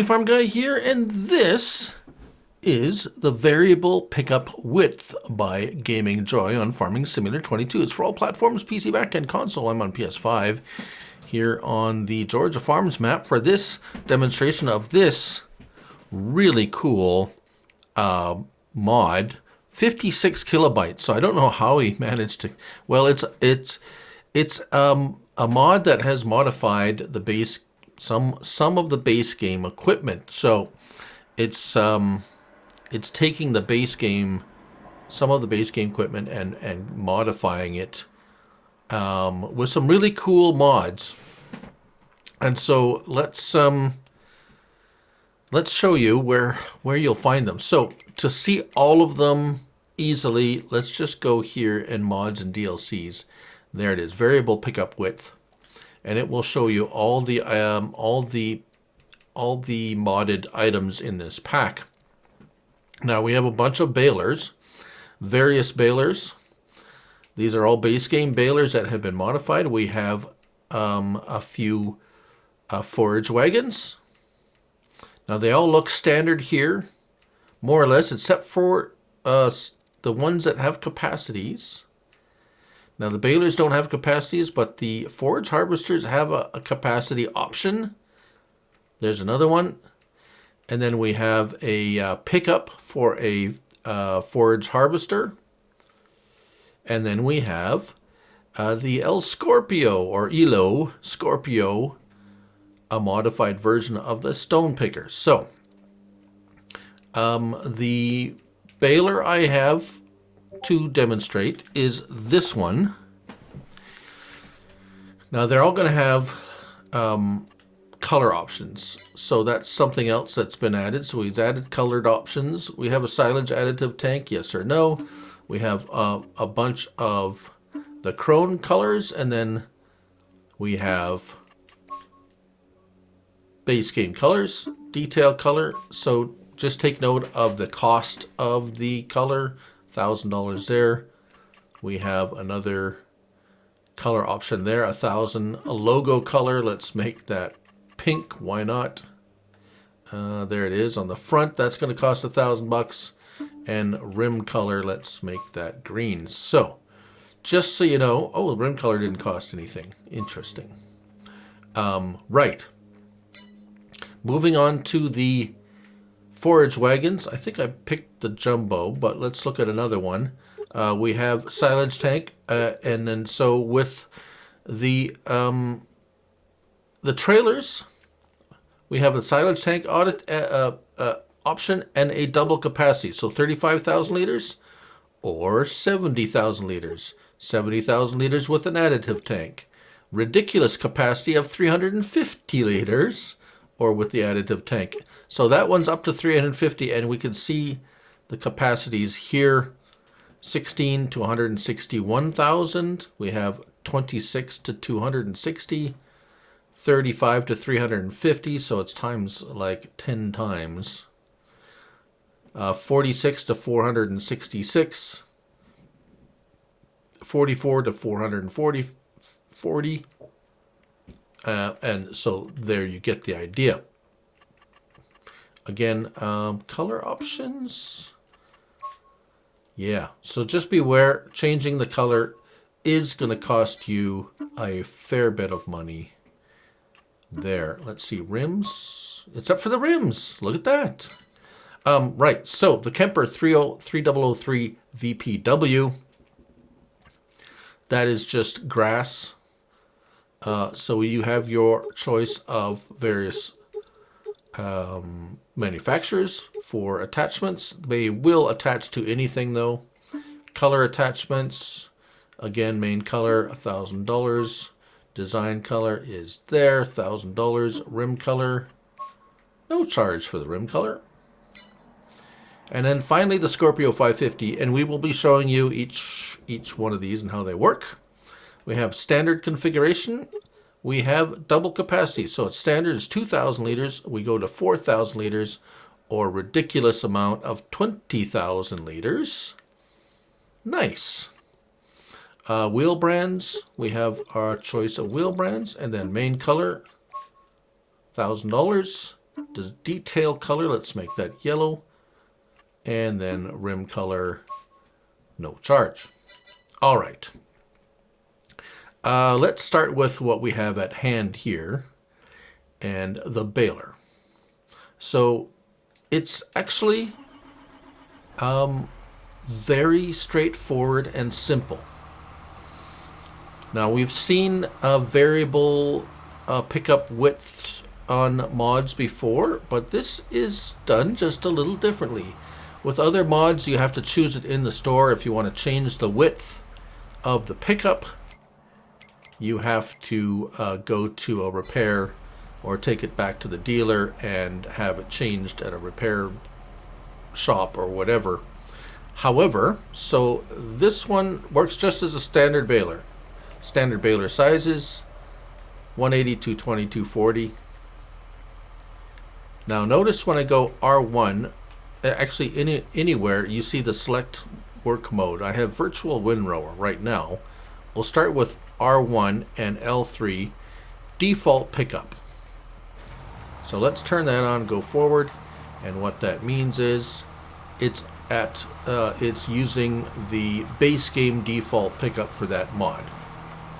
Daily Farm Guy here, and this is the variable pickup width by GMNGjoy on Farming Simulator 22. It's for all platforms, PC, Mac, and console. I'm on PS5 here on the Georgia Farms map for this demonstration of this really cool mod. 56 kilobytes. So I don't know how he managed to. Well, it's a mod that has modified the base some of the base game equipment. So it's taking the base game, some of the base game equipment, and modifying it with some really cool mods. And so let's show you where you'll find them. So to see all of them easily, let's just go here in mods and DLCs. There it is, variable pickup width, and it will show you all the modded items in this pack. Now we have a bunch of balers, various balers. These are all base game balers that have been modified. We have a few forage wagons. Now they all look standard here, more or less, except for the ones that have capacities. Now the balers don't have capacities, but the forage harvesters have a capacity option. There's another one. And then we have a pickup for a forage harvester. And then we have the El Scorpio, or Elo Scorpio, a modified version of the stone picker. So the baler I have to demonstrate is this one. Now they're all going to have color options, so that's something else that's been added. So we've added colored options. We have a silage additive tank, yes or no. We have a bunch of the chrome colors, and then we have base game colors, detail color. So just take note of the cost of the color, $1,000 there. We have another color option there, 1,000. A logo color, let's make that pink, why not? There it is on the front. That's going to cost $1,000. And rim color, let's make that green. So just so you know, oh, the rim color didn't cost anything. Interesting. Right. Moving on to the forage wagons. I think I picked the jumbo, but let's look at another one. We have silage tank, and then so with the trailers, we have a silage tank audit option and a double capacity. So 35,000 liters or 70,000 liters. 70,000 liters with an additive tank. Ridiculous capacity of 350 liters or with the additive tank. So that one's up to 350, and we can see the capacities here. 16 to 161,000. We have 26 to 260. 35 to 350, so it's times like 10 times. 46 to 466. 44 to 440. And so there you get the idea. Again, color options. Yeah, so just beware, changing the color is going to cost you a fair bit of money. There, let's see, rims. It's up for the rims. Look at that. Right, so the Kemper 3003 VPW. That is just grass. So you have your choice of various manufacturers for attachments. They will attach to anything though. Color attachments, again, main color, $1,000. Design color is there, $1,000. Rim color, no charge for the rim color. And then finally the Scorpio 550, and we will be showing you each one of these and how they work. We have standard configuration. We have double capacity. So it's standard is 2,000 liters. We go to 4,000 liters, or ridiculous amount of 20,000 liters. Nice. Wheel brands, we have our choice of wheel brands, and then main color, $1,000. The detail color, let's make that yellow. And then rim color, no charge. All right. Let's start with what we have at hand here, and the baler. So it's actually very straightforward and simple. Now we've seen variable pickup widths on mods before, but this is done just a little differently. With other mods, you have to choose it in the store. If you want to change the width of the pickup, you have to go to a repair or take it back to the dealer and have it changed at a repair shop or whatever. However, so this one works just as a standard baler. Standard baler sizes, 180, 220, 240. Now notice when I go R1, actually anywhere, you see the select work mode. I have virtual windrower right now. We'll start with R1 and L3 default pickup. So let's turn that on, go forward, and what that means is it's using the base game default pickup for that mod.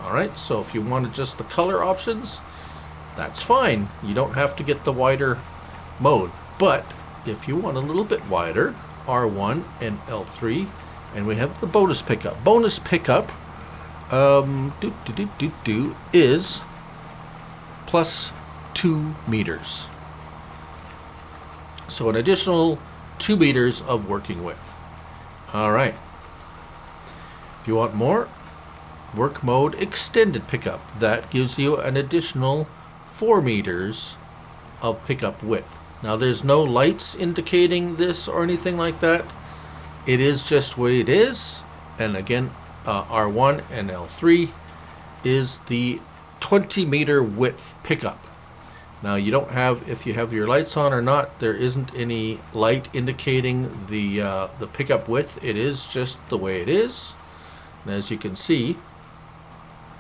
All right, so if you want just the color options, that's fine. You don't have to get the wider mode. But if you want a little bit wider, R1 and L3, and we have the bonus pickup. Bonus pickup is plus 2 meters. So an additional 2 meters of working width. All right. If you want more, work mode extended pickup. That gives you an additional 4 meters of pickup width. Now there's no lights indicating this or anything like that. It is just the way it is. And again, R1 and L3 is the 20-meter width pickup. Now you don't have, if you have your lights on or not, there isn't any light indicating the pickup width. It is just the way it is. And as you can see,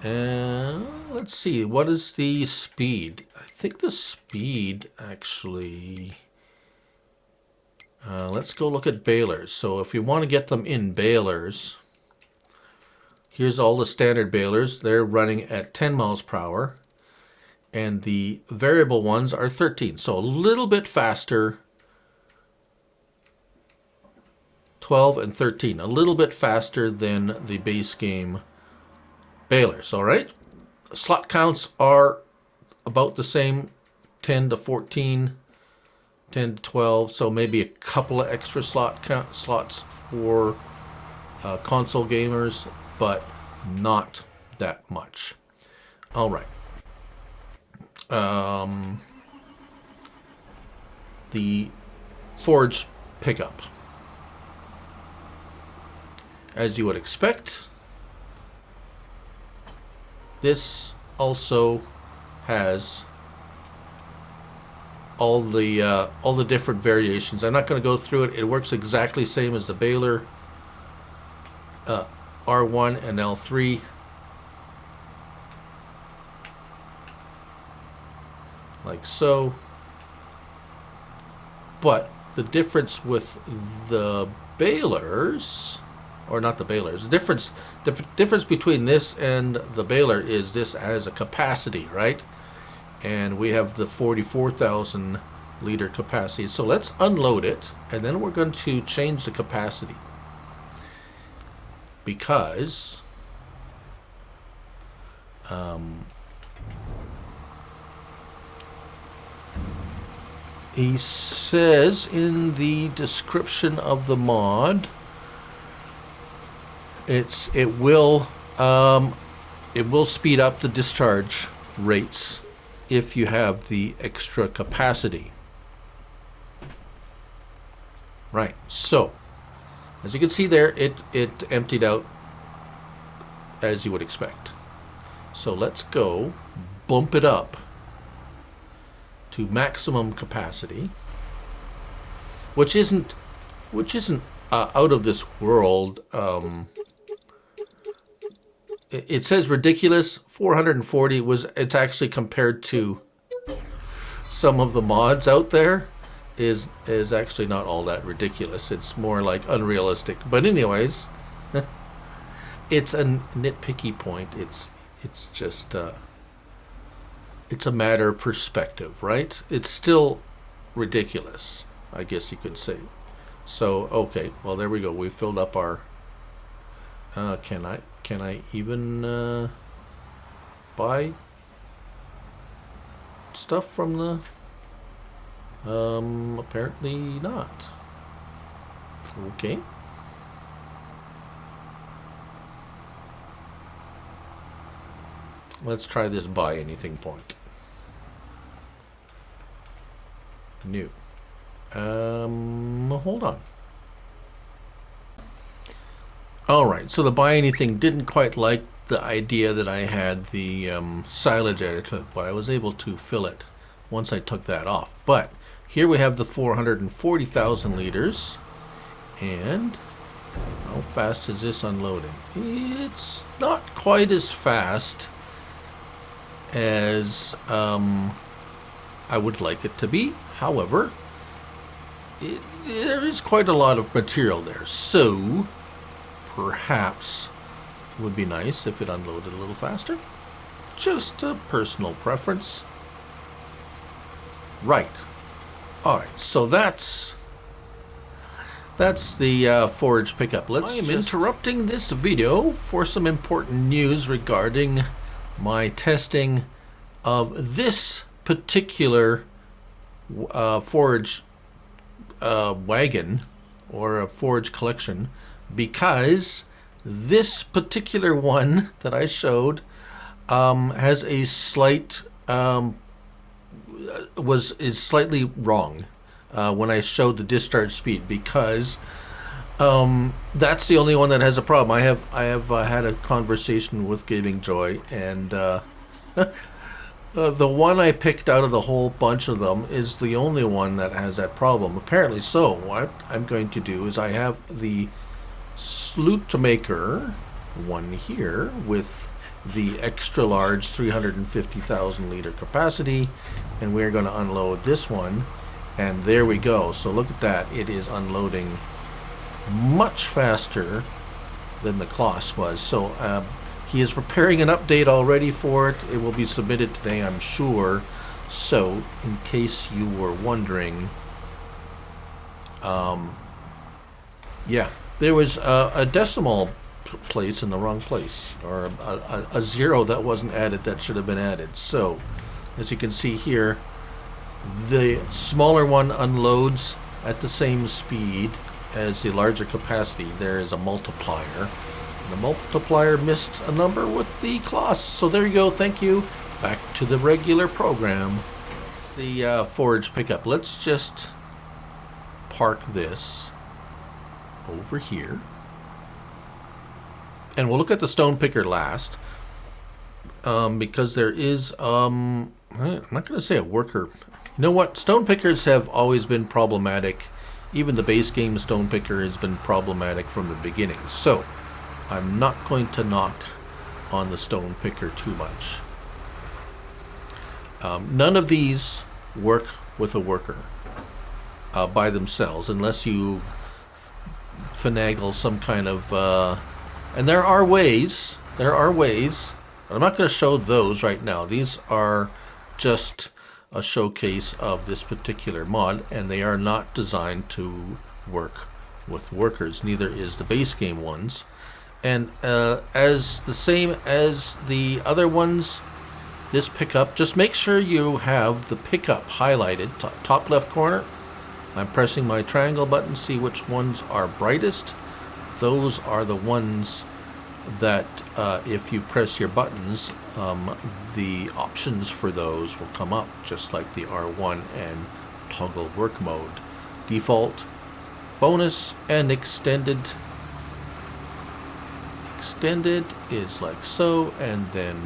let's see, what is the speed? I think the speed actually, let's go look at balers. So if you want to get them in balers, here's all the standard balers. They're running at 10 miles per hour. And the variable ones are 13. So a little bit faster, 12 and 13. A little bit faster than the base game balers, all right? Slot counts are about the same, 10 to 14, 10 to 12, so maybe a couple of extra slots for console gamers, but not that much. All right. The Forage pickup. As you would expect, this also has all the different variations. I'm not going to go through it. It works exactly the same as the baler, R1 and L3. Like so. But the difference with the balers, or not the balers, the difference between this and the baler is this has a capacity, right? And we have the 44,000 liter capacity. So let's unload it, and then we're going to change the capacity, because he says in the description of the mod, it will speed up the discharge rates if you have the extra capacity. Right. So as you can see there, it emptied out as you would expect. So let's go bump it up to maximum capacity, which isn't out of this world. It says ridiculous. 440 it's actually compared to some of the mods out there is actually not all that ridiculous. It's more like unrealistic. But anyways, it's a nitpicky point. It's just it's a matter of perspective, right? It's still ridiculous, I guess you could say. So okay, well there we go. We filled up our. Can I even buy stuff from the? Apparently not. Okay. Let's try this buy anything point. New. Hold on. Alright, so the buy anything didn't quite like the idea that I had the silage editor, but I was able to fill it once I took that off. But here we have the 440,000 liters, and how fast is this unloading? It's not quite as fast as I would like it to be. However, there is quite a lot of material there, so perhaps it would be nice if it unloaded a little faster. Just a personal preference. Right. Alright, so that's the forage pickup. I am interrupting this video for some important news regarding my testing of this particular forage wagon or a forage collection, because this particular one that I showed has a slight is slightly wrong when I showed the discharge speed, because that's the only one that has a problem. I have had a conversation with GMNGjoy, and the one I picked out of the whole bunch of them is the only one that has that problem, apparently. So what I'm going to do is I have the Slootmaker one here with the extra large 350,000 liter capacity, and we're going to unload this one, and there we go. So look at that, it is unloading much faster than the CLAAS was. So he is preparing an update already for it. It will be submitted today, I'm sure. So in case you were wondering, yeah, there was a decimal place in the wrong place, or a zero that wasn't added that should have been added. So as you can see here, the smaller one unloads at the same speed as the larger capacity. There is a multiplier. The multiplier missed a number with the CLAAS. So there you go. Thank you. Back to the regular program. The forage pickup. Let's just park this over here, and we'll look at the stone picker last, because there is I'm not going to say a worker. You know what? Stone pickers have always been problematic. Even the base game stone picker has been problematic from the beginning. So I'm not going to knock on the stone picker too much. None of these work with a worker by themselves, unless you finagle some kind of and there are ways, but I'm not going to show those right now. These are just a showcase of this particular mod, and they are not designed to work with workers. Neither is the base game ones. And as the same as the other ones, this pickup, just make sure you have the pickup highlighted, top left corner. I'm pressing my triangle button, see which ones are brightest. Those are the ones that if you press your buttons, the options for those will come up, just like the R1 and toggle work mode. Default, bonus, and extended. Extended is like so, and then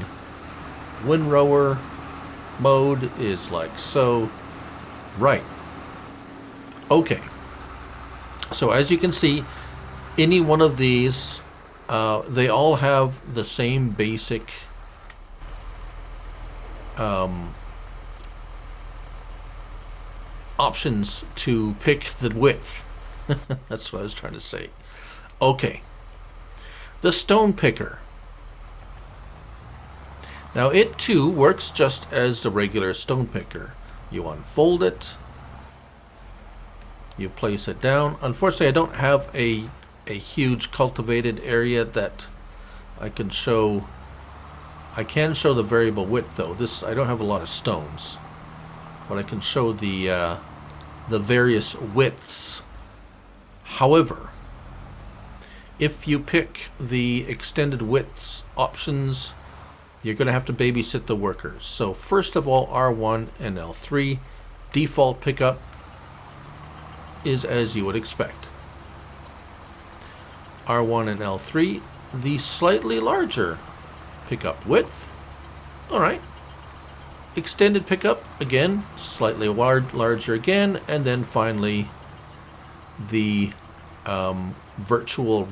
windrower mode is like so. Right. Okay. So as you can see, any one of these, they all have the same basic options to pick the width. That's what I was trying to say. Okay. The stone picker. Now it too works just as the regular stone picker. You unfold it. You place it down. Unfortunately, I don't have a huge cultivated area that I can show. I can show the variable width though. I don't have a lot of stones, but I can show the various widths. However, if you pick the extended widths options, you're going to have to babysit the workers. So first of all, R1 and L3 default pickup is as you would expect. R1 and L3, the slightly larger pickup width. All right. Extended pickup, again, slightly larger again, and then finally the virtual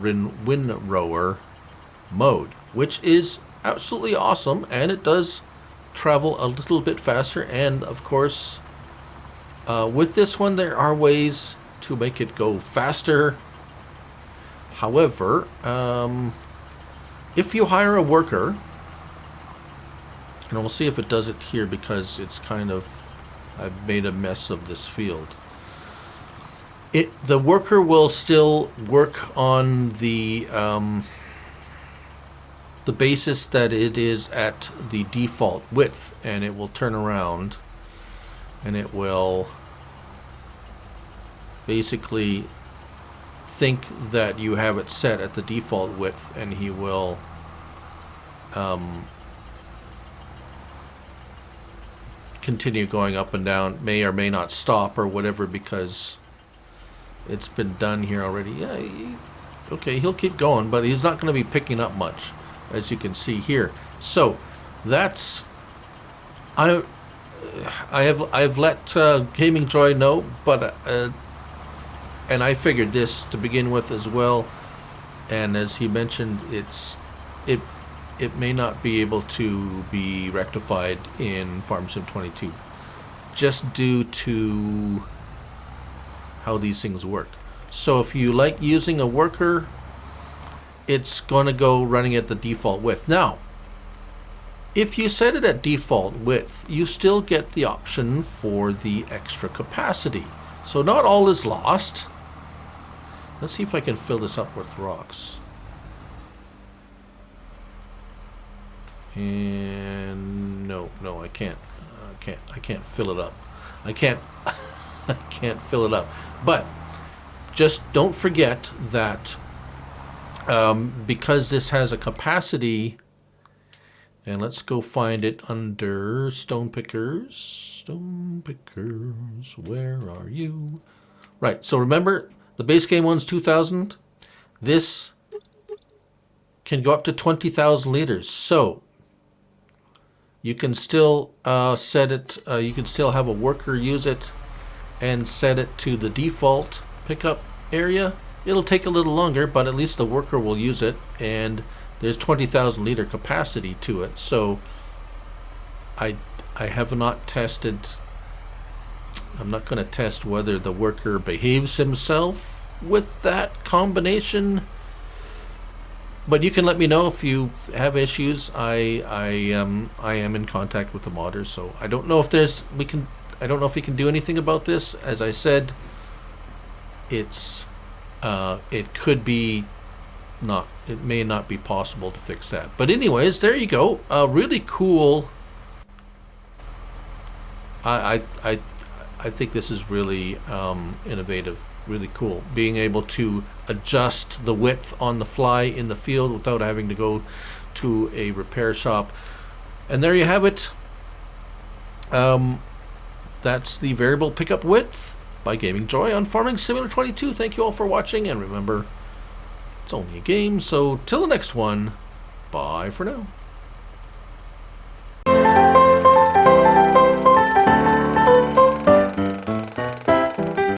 windrower mode, which is absolutely awesome, and it does travel a little bit faster. And of course, with this one, there are ways to make it go faster. However, if you hire a worker, and we'll see if it does it here because it's kind of, I've made a mess of this field. The worker will still work on the basis that it is at the default width, and it will turn around and it will basically think that you have it set at the default width, and he will continue going up and down, may or may not stop or whatever because it's been done here already. Yeah, okay, he'll keep going, but he's not going to be picking up much, as you can see here. So that's I've let GMNGjoy know, but and I figured this to begin with as well. And as he mentioned, it may not be able to be rectified in Farm Sim 22, just due to how these things work. So if you like using a worker, it's going to go running at the default width. Now, if you set it at default width, you still get the option for the extra capacity. So not all is lost. Let's see if I can fill this up with rocks. And no, I can't. I can't fill it up. I can't fill it up. But just don't forget that because this has a capacity, and let's go find it under stone pickers. Stone pickers, where are you? Right. So remember, the base game one's 2,000. This can go up to 20,000 liters. So you can still set it. You can still have a worker use it and set it to the default pickup area. It'll take a little longer, but at least the worker will use it, and there's 20,000 liter capacity to it. So I have not tested. I'm not going to test whether the worker behaves himself with that combination, but you can let me know if you have issues. I am in contact with the modders, so I don't know if I don't know if we can do anything about this. As I said, it could be not. It may not be possible to fix that. But anyways, there you go. Really cool. I think this is really innovative, really cool. Being able to adjust the width on the fly in the field without having to go to a repair shop. And there you have it. That's the variable pickup width by GMNGjoy on Farming Simulator 22. Thank you all for watching, and remember, it's only a game, so till the next one, bye for now.